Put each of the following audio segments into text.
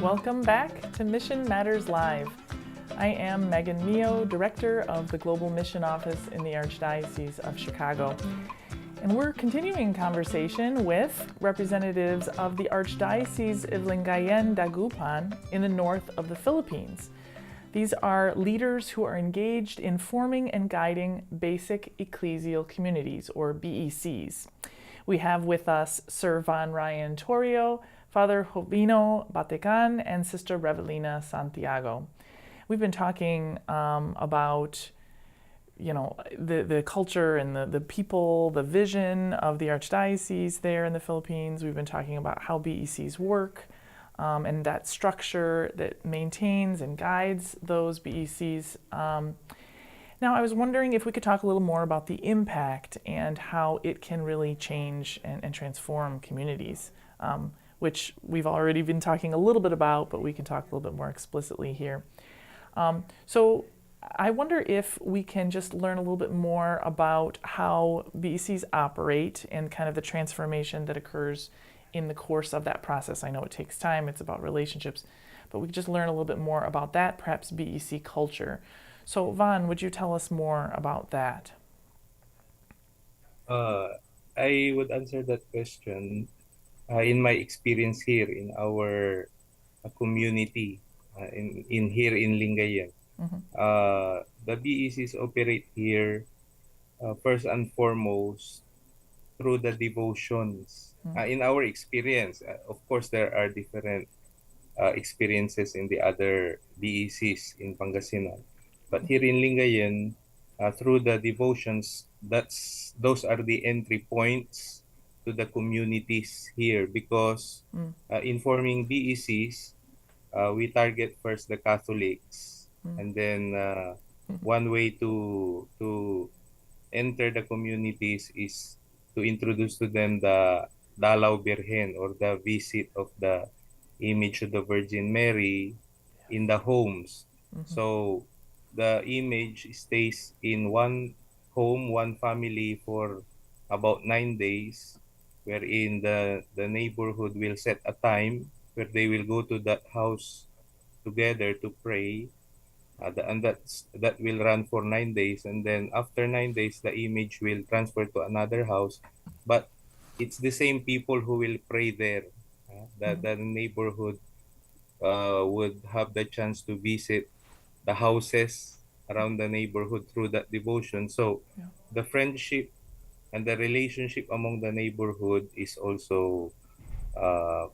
Welcome back to Mission Matters Live. I am Megan Mio, Director of the Global Mission Office in the Archdiocese of Chicago. And we're continuing conversation with representatives of the Archdiocese of Lingayen-Dagupan in the north of the Philippines. These are leaders who are engaged in forming and guiding basic ecclesial communities, or BECs. We have with us Sir Van Ryan Torio, Father Jovino Batecan, and Sister Revelina Santiago. We've been talking about the culture and the people, the vision of the Archdiocese there in the Philippines. We've been talking about how BECs work and that structure that maintains and guides those BECs. Now, I was wondering if we could talk a little more about the impact and how it can really change and transform communities, which we've already been talking a little bit about, but we can talk a little bit more explicitly here. So I wonder if we can just learn a little bit more about how BECs operate and kind of the transformation that occurs in the course of that process. I know it takes time, it's about relationships, but we could just learn a little bit more about that, perhaps BEC culture. So Van, would you tell us more about that? I would answer that question in my experience here in our community in here in Lingayen. The BECs operate here first and foremost through the devotions. In our experience, of course, there are different experiences in the other BECs in Pangasinan. But here in Lingayen, through the devotions, those are the entry points to the communities here because in forming BECs, we target first the Catholics, and then one way to enter the communities is to introduce to them the Dalaw Birhen, or the visit of the image of the Virgin Mary in the homes. So the image stays in one home, one family for about 9 days, wherein the neighborhood will set a time where they will go to that house together to pray. And that will run for 9 days, and then after 9 days the image will transfer to another house, but it's the same people who will pray there. The neighborhood would have the chance to visit the houses around the neighborhood through that devotion. So the friendship and the relationship among the neighborhood is also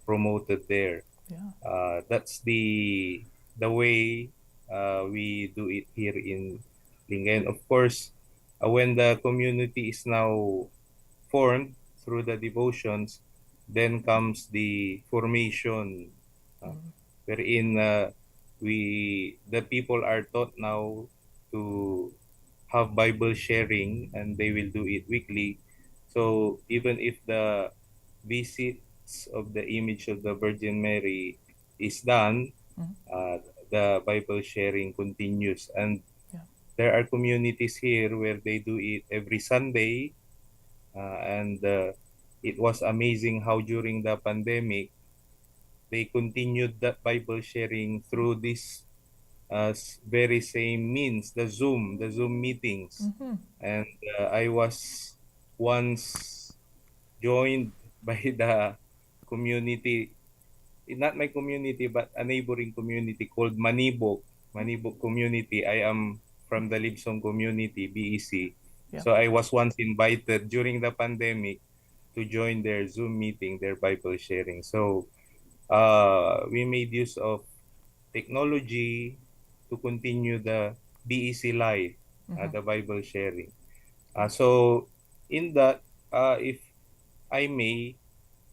promoted there. That's the way we do it here in Lingayen. Of course, when the community is now formed through the devotions, then comes the formation, wherein the people are taught now to have Bible sharing, and they will do it weekly. So even if the visits of the image of the Virgin Mary is done, the Bible sharing continues. And there are communities here where they do it every Sunday. And it was amazing how during the pandemic, they continued that Bible sharing through this very same means, the Zoom meetings. And I was once joined by the community, not my community, but a neighboring community called Manibok community. I am from the Libsong community, BEC. So I was once invited during the pandemic to join their Zoom meeting, their Bible sharing. So we made use of technology to continue the BEC life, the Bible sharing. So in that, if I may,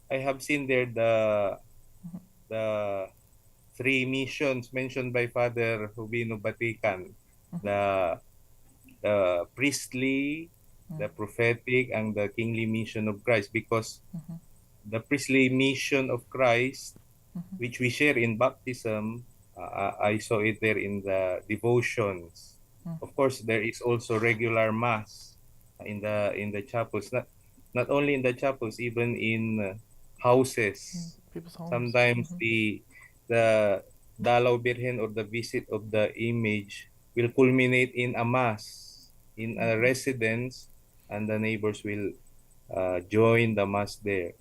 I have seen there the three missions mentioned by Father Jovino Batecan, the priestly, the prophetic, and the kingly mission of Christ. Because the priestly mission of Christ, which we share in baptism, I saw it there in the devotions. Of course, there is also regular mass in the chapels. Not only in the chapels, even in houses. People's homes. Sometimes the Dalaw Birhen or the visit of the image will culminate in a mass in a residence, and the neighbors will join the mass there.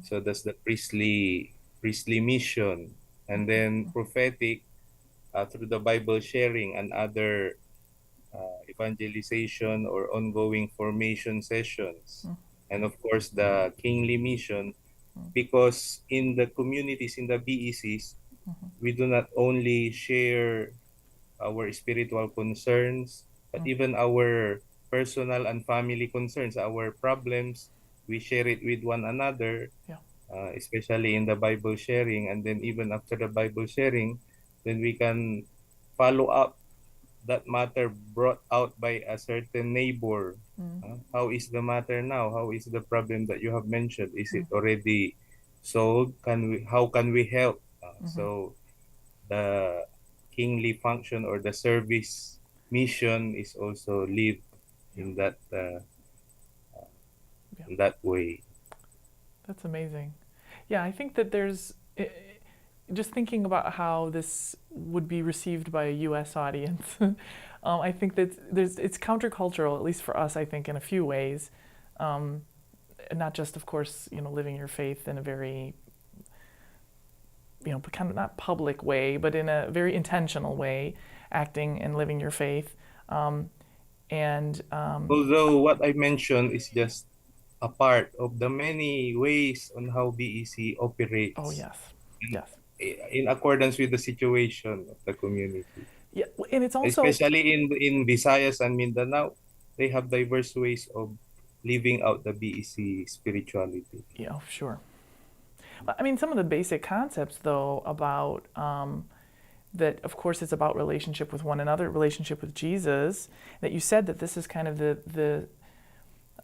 So that's the priestly mission, and then prophetic through the Bible sharing and other evangelization or ongoing formation sessions, and of course the kingly mission, because in the communities, in the BECs, we do not only share our spiritual concerns, but even our personal and family concerns, our problems, we share it with one another, Yeah. especially in the Bible sharing. And then even after the Bible sharing, then we can follow up that matter brought out by a certain neighbor. How is the matter now? How is the problem that you have mentioned? Is it already solved? How can we help? So the kingly function or the service mission is also lived in that way. That's amazing. Yeah, I think that there's just thinking about how this would be received by a U.S. audience. I think that it's countercultural, at least for us. I think in a few ways, not just, of course, living your faith in a very, kind of not public way, but in a very intentional way, acting and living your faith. Although what I mentioned is just a part of the many ways on how BEC operates. Oh yes, yes. In accordance with the situation of the community. Yeah, and it's also especially in Visayas and Mindanao, they have diverse ways of living out the BEC spirituality. Yeah, sure. I mean, some of the basic concepts, though, about that, of course, it's about relationship with one another, relationship with Jesus, that you said that this is kind of the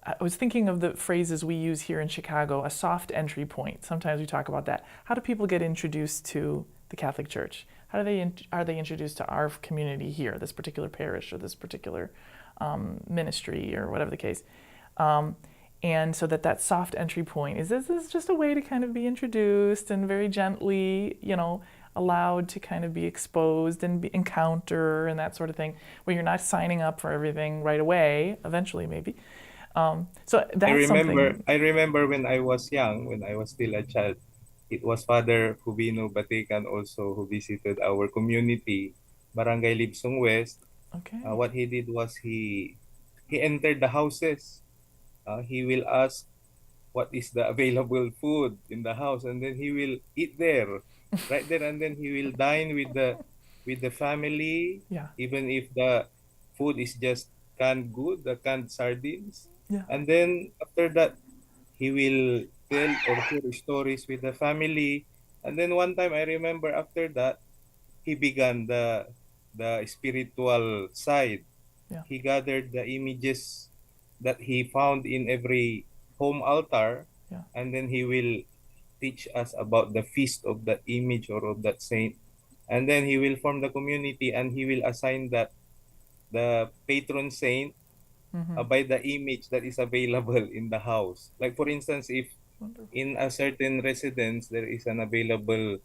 I was thinking of the phrases we use here in Chicago, a soft entry point. Sometimes we talk about that. How do people get introduced to the Catholic Church? How are they introduced to our community here, this particular parish or this particular ministry or whatever the case? And so that soft entry point is this is just a way to kind of be introduced and very gently, allowed to kind of be exposed and encounter and that sort of thing, where you're not signing up for everything right away, eventually maybe. So that's something. I remember when I was young, when I was still a child, it was Father Jovino Batecan also who visited our community, Barangay Libsong West. Okay. What he did was he entered the houses. He will ask what is the available food in the house, and then he will eat there, right there, and then he will dine with the family. Yeah. Even if the food is just canned good, the canned sardines. Yeah. And then after that, he will tell or share stories with the family. And then one time I remember after that, he began the spiritual side. Yeah. He gathered the images that he found in every home altar, Yeah. and then he will teach us about the feast of that image or of that saint. And then he will form the community, and he will assign that the patron saint by the image that is available in the house. Like for instance, if Wonderful. in a certain residence there is an available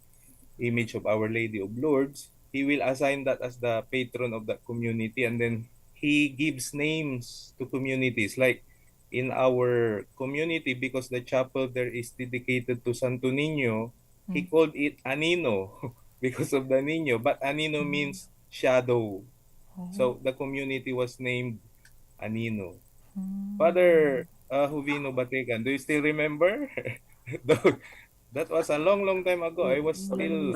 image of Our Lady of Lourdes, he will assign that as the patron of that community, and then he gives names to communities. Like in our community, because the chapel there is dedicated to Santo Niño, he called it Anino because of the Niño. But Anino means shadow. So the community was named Anino. Father Jovino Batecan, do you still remember? That was a long, long time ago. I was still,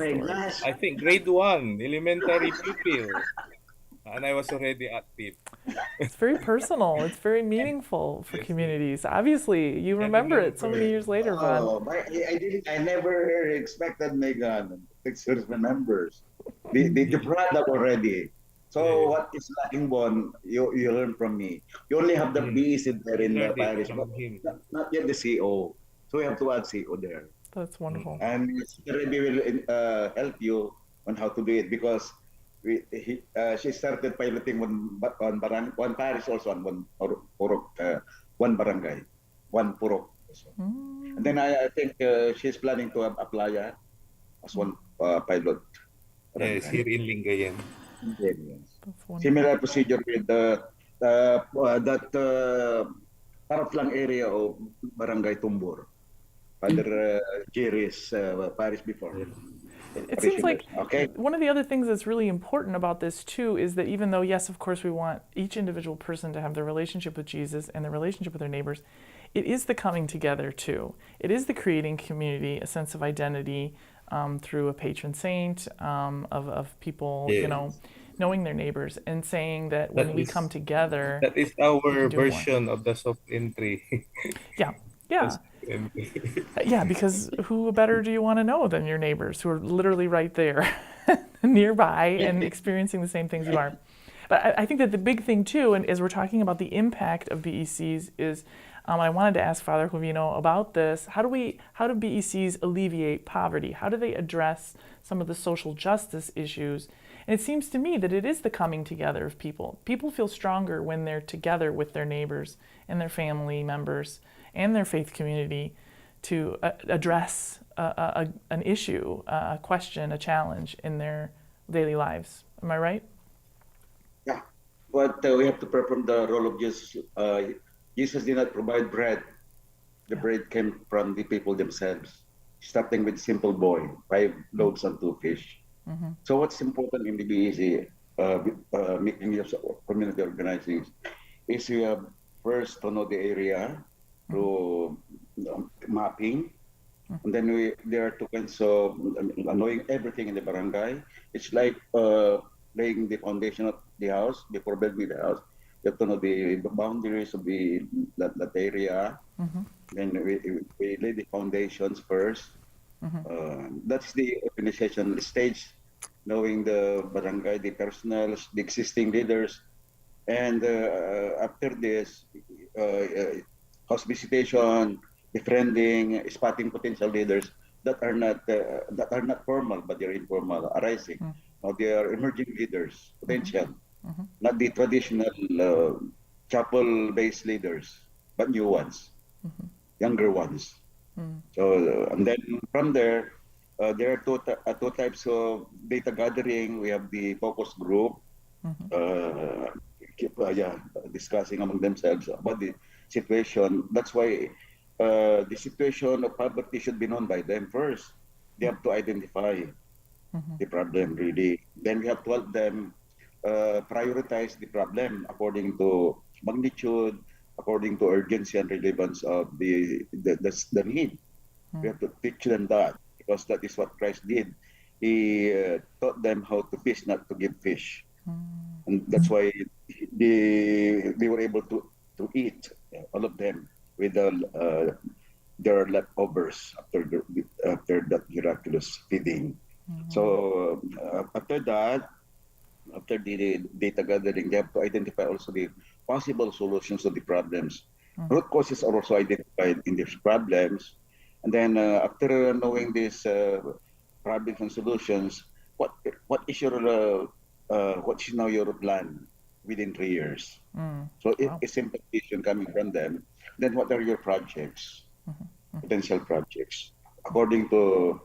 I think, grade 1, elementary pupil. And I was already active. It's very personal. It's very meaningful for communities. Obviously, you remember it so many years later, Von. Oh, I never expected Megan remembers. You brought up already. So what is lacking, Bon? You learn from me. You only have the BEC there in the parish, but not yet the CO. So we have to add CO there. That's wonderful. And Rebbe will help you on how to do it, because she started piloting one parish also, and one barangay, one purok also. And then I think she's planning to apply as one pilot Yes, barangay. here in Lingayen. Yes. That's wonderful. Similar procedure with that Paraplang area of Barangay Tumbor. Father Jerry's parish before. It seems like Okay. one of the other things that's really important about this too is that even though, yes, of course, we want each individual person to have their relationship with Jesus and their relationship with their neighbors, it is the coming together too. It is the creating community, a sense of identity through a patron saint, of people, Yes. you know, knowing their neighbors and saying that when we come together, That is we our can do more. version of the soft entry. Yeah, yeah. Yeah, because who better do you want to know than your neighbors who are literally right there, nearby, and experiencing the same things you are. But I think that the big thing too, and as we're talking about the impact of BECs, is I wanted to ask Father Jovino about this. How do BECs alleviate poverty? How do they address some of the social justice issues? And it seems to me that it is the coming together of people. People feel stronger when they're together with their neighbors and their family members and their faith community to address an issue, a question, a challenge in their daily lives. Am I right? Yeah. But we have to perform the role of Jesus. Jesus did not provide bread. The bread came from the people themselves, starting with simple boy, 5 loaves and 2 fish. So what's important in the BEC, making use of community organizing, is you have first to know the area through mapping, and then there are 2 kinds of knowing everything in the barangay. It's like laying the foundation of the house before building the house. You have to know the boundaries of that area. Then we lay the foundations first. That's the organization stage, knowing the barangay, the personnel, the existing leaders, and after this, house visitation, befriending, spotting potential leaders that are not formal but they're informal, arising. Now they are emerging leaders, potential, not the traditional chapel-based leaders, but new ones, younger ones. So and then from there, there are two types of data gathering. We have the focus group, discussing among themselves about the situation. That's why the situation of poverty should be known by them first. They have to identify the problem really. Then we have to help them prioritize the problem according to magnitude, according to urgency and relevance of the need. We have to teach them that because that is what Christ did. He taught them how to fish, not to give fish. And that's why they were able to eat, all of them, with their leftovers after that miraculous feeding. So after that, after the data gathering, they have to identify also the possible solutions to the problems. Root causes are also identified in these problems. And then after knowing these problems and solutions, what is now your plan within 3 years? So if it's implementation coming from them, then what are your projects, potential projects, according to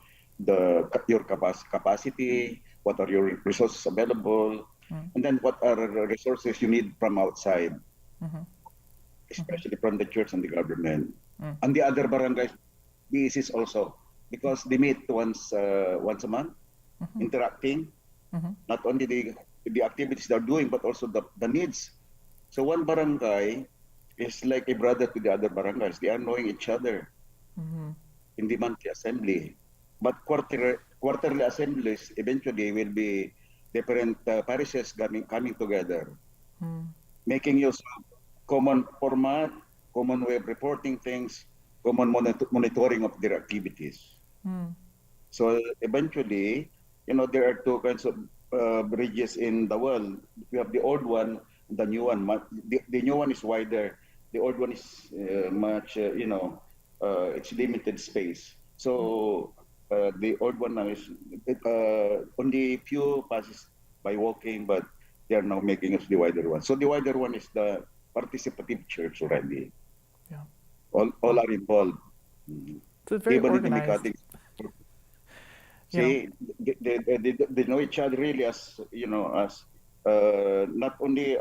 your capacity? What are your resources available? And then what are the resources you need from outside, especially from the church and the government, and the other barangays, BECs also, because they meet once a month, interacting, not only the activities they're doing, but also the needs. So one barangay is like a brother to the other barangays. They are knowing each other in the monthly assembly. But quarterly assemblies eventually will be different parishes coming together, making use of common format, common way of reporting things, common monitoring of their activities. So eventually, there are 2 kinds of bridges in the world. We have the old one, the new one. The new one is wider. The old one is much, it's limited space. So the old one now is only few passes by walking, but they are now making us the wider one. So the wider one is the participative church already. Yeah. All are involved. So it's very Even organized. See, they know each other really as, as not only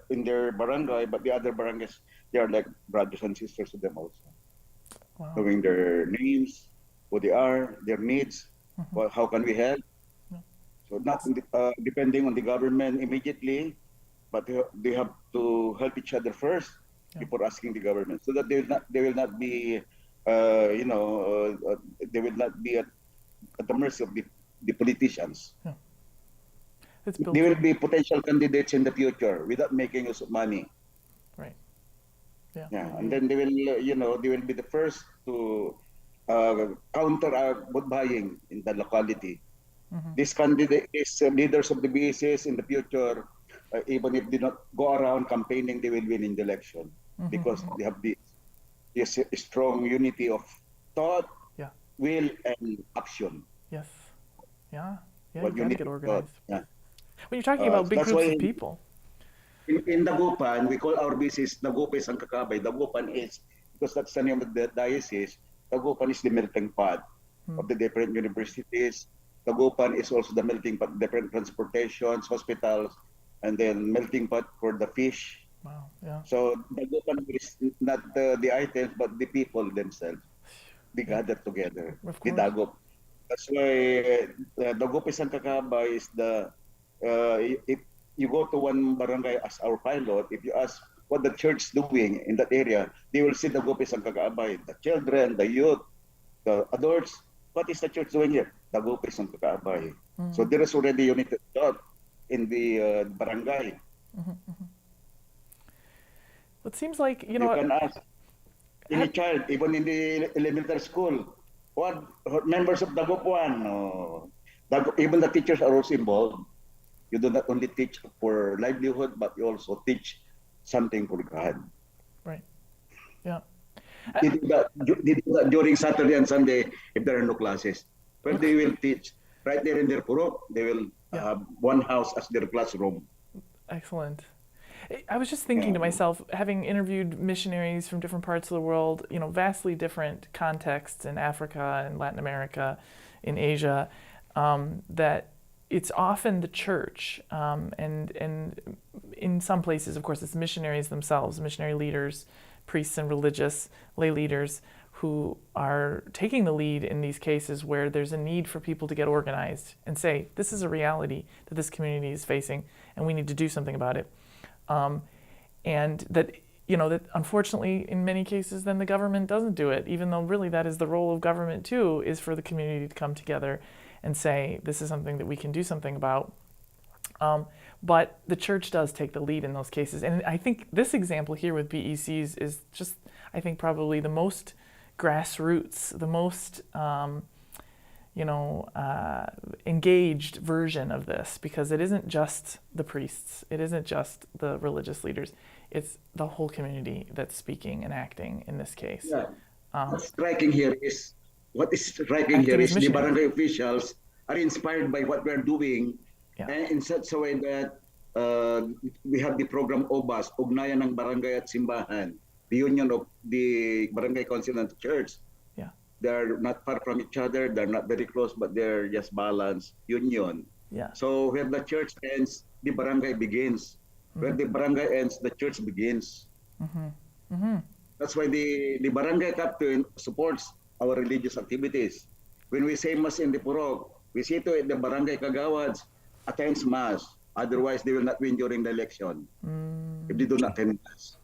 in their barangay, but the other barangays, they are like brothers and sisters to them also. Wow. Knowing their names, who they are, their needs, how can we help? So not depending on the government immediately, but they have to help each other first before asking the government, so that they will not be, they will not be at the mercy of the politicians. Yeah. They will be potential candidates in the future without making use of money. Right. Yeah. Yeah, and then they will be the first to counter vote buying in the locality. These leaders of the BECs in the future, even if they not go around campaigning, they will win in the election because they have this strong unity of thought, will, and action. Yes. Yeah. Yeah. What You got to get organized. Yeah. When you're talking about big groups of people. In Dagupan, we call our BECs Dagupan and Kakabay. Dagupan is, because that's the name of the diocese, Dagupan is the melting pot of the different universities. Dagupan is also the melting pot, different transportations, hospitals, and then melting pot for the fish. Wow, yeah. So Dagupan is not the items, but the people themselves. They gather together. The Dagup. That's why Dagupan and Kakabay is the, if you go to one barangay as our pilot, if you ask what the church is doing in that area, they will see Dagupan and Kakabay, the children, the youth, the adults. What is the church doing here? Dagupan and Kakabay. So there is already united thought in the barangay. It seems like, you can ask any child, even in the elementary school, what members of Dagupan, even the teachers are also involved. You do not only teach for livelihood, but you also teach something for God. Right. Yeah. They do that during Saturday and Sunday if there are no classes. But they will teach right there in their purok. They will have one house as their classroom. Excellent. I was just thinking to myself, having interviewed missionaries from different parts of the world, vastly different contexts in Africa and Latin America, in Asia, that it's often the church, and in some places, of course, it's missionaries themselves, missionary leaders, priests and religious lay leaders who are taking the lead in these cases where there's a need for people to get organized and say, this is a reality that this community is facing and we need to do something about it. And that, that unfortunately in many cases then the government doesn't do it, even though really that is the role of government too, is for the community to come together and say, this is something that we can do something about. But the church does take the lead in those cases. And I think this example here with BECs is just, I think, probably the most grassroots, the most, engaged version of this, because it isn't just the priests, it isn't just the religious leaders, it's the whole community that's speaking and acting in this case. Yeah. What's striking here is the barangay officials are inspired by what we're doing, and in such a way that we have the program OBAS, Ugnayan ng Barangay at Simbahan, the union of the barangay council and the church. Yeah. They're not far from each other, they're not very close, but they're just balanced union. Yeah. So where the church ends, the barangay begins. Where the barangay ends, the church begins. That's why the barangay captain supports our religious activities. When we say mass in the purok, we see to it the barangay kagawads attends mass. Otherwise, they will not win during the election if they do not attend mass.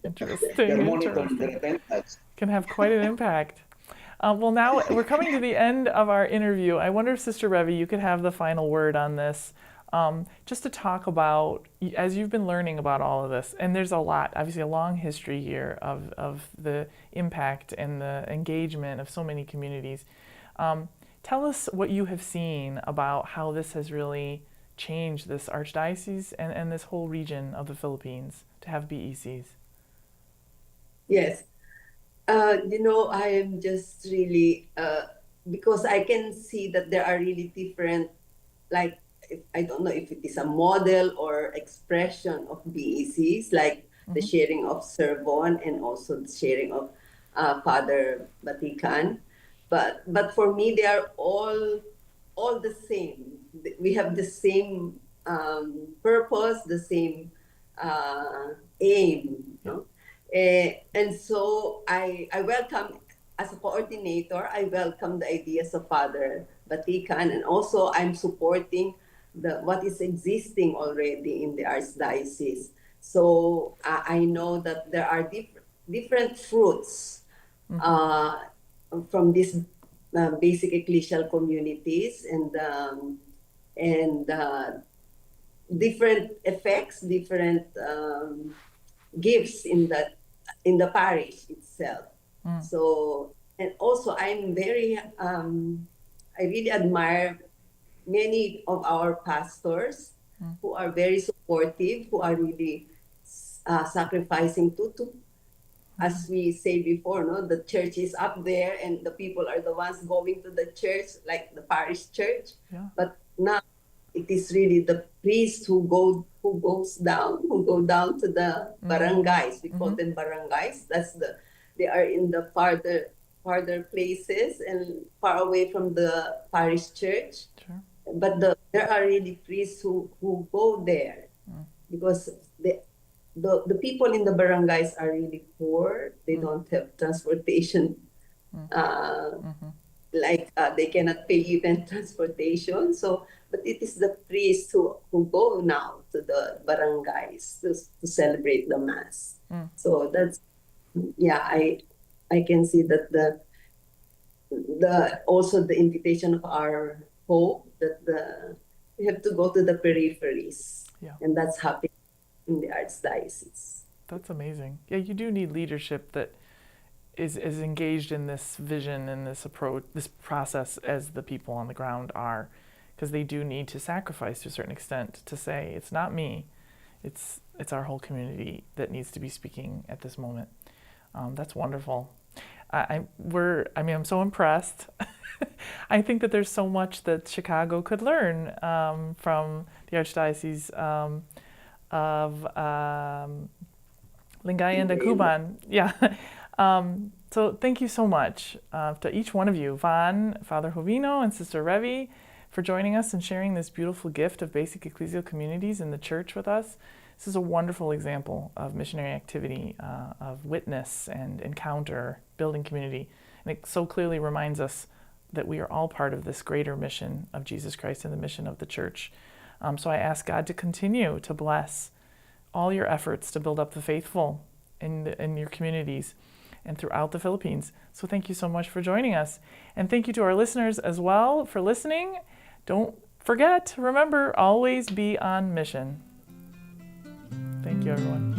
Interesting. They're monitoring their attendance. Can have quite an impact. Well, now we're coming to the end of our interview. I wonder if Sister Revi, you could have the final word on this, just to talk about, as you've been learning about all of this, and there's a lot, obviously a long history here of the impact and the engagement of so many communities. Tell us what you have seen about how this has really changed this archdiocese and this whole region of the Philippines to have BECs. Yes. I am just really, because I can see that there are really different, like, I don't know if it is a model or expression of BECs, like the sharing of sermon and also the sharing of Father Batecan. But for me, they are all all the same. We have the same purpose, the same aim. No? And so I welcome, as a coordinator, I welcome the ideas of Father Batecan, and also I'm supporting what is existing already in the Archdiocese. So I know that there are different fruits from these basic ecclesial communities, and different effects, different gifts in the parish itself. So, and also I'm very I really admire many of our pastors who are very supportive, who are really sacrificing to as we say before, no, the church is up there and the people are the ones going to the church, like the parish church. Yeah. But now it is really the priests who go down to the barangays. We call them barangays. They are in the farther places and far away from the parish church. Sure. But there are really priests who go there because the people in the barangays are really poor. They don't have transportation. Like they cannot pay even transportation. So, but it is the priests who go now to the barangays to celebrate the Mass. So that's, yeah, I can see that also the invitation of our Pope that we have to go to the peripheries. Yeah. And that's happening in the Archdiocese. That's amazing. Yeah, you do need leadership that is engaged in this vision and this approach, this process, as the people on the ground are, because they do need to sacrifice to a certain extent to say, it's not me, it's our whole community that needs to be speaking at this moment. That's wonderful. I'm so impressed. I think that there's so much that Chicago could learn from the Archdiocese of Lingayen-Dagupan. Yeah. So thank you so much to each one of you, Van, Father Jovino, and Sister Revi, for joining us and sharing this beautiful gift of basic ecclesial communities in the church with us. This is a wonderful example of missionary activity, of witness and encounter, building community. And it so clearly reminds us that we are all part of this greater mission of Jesus Christ and the mission of the church. So I ask God to continue to bless all your efforts to build up the faithful in your communities and throughout the Philippines. So thank you so much for joining us. And thank you to our listeners as well for listening. Don't forget, remember, always be on mission. Thank you, everyone.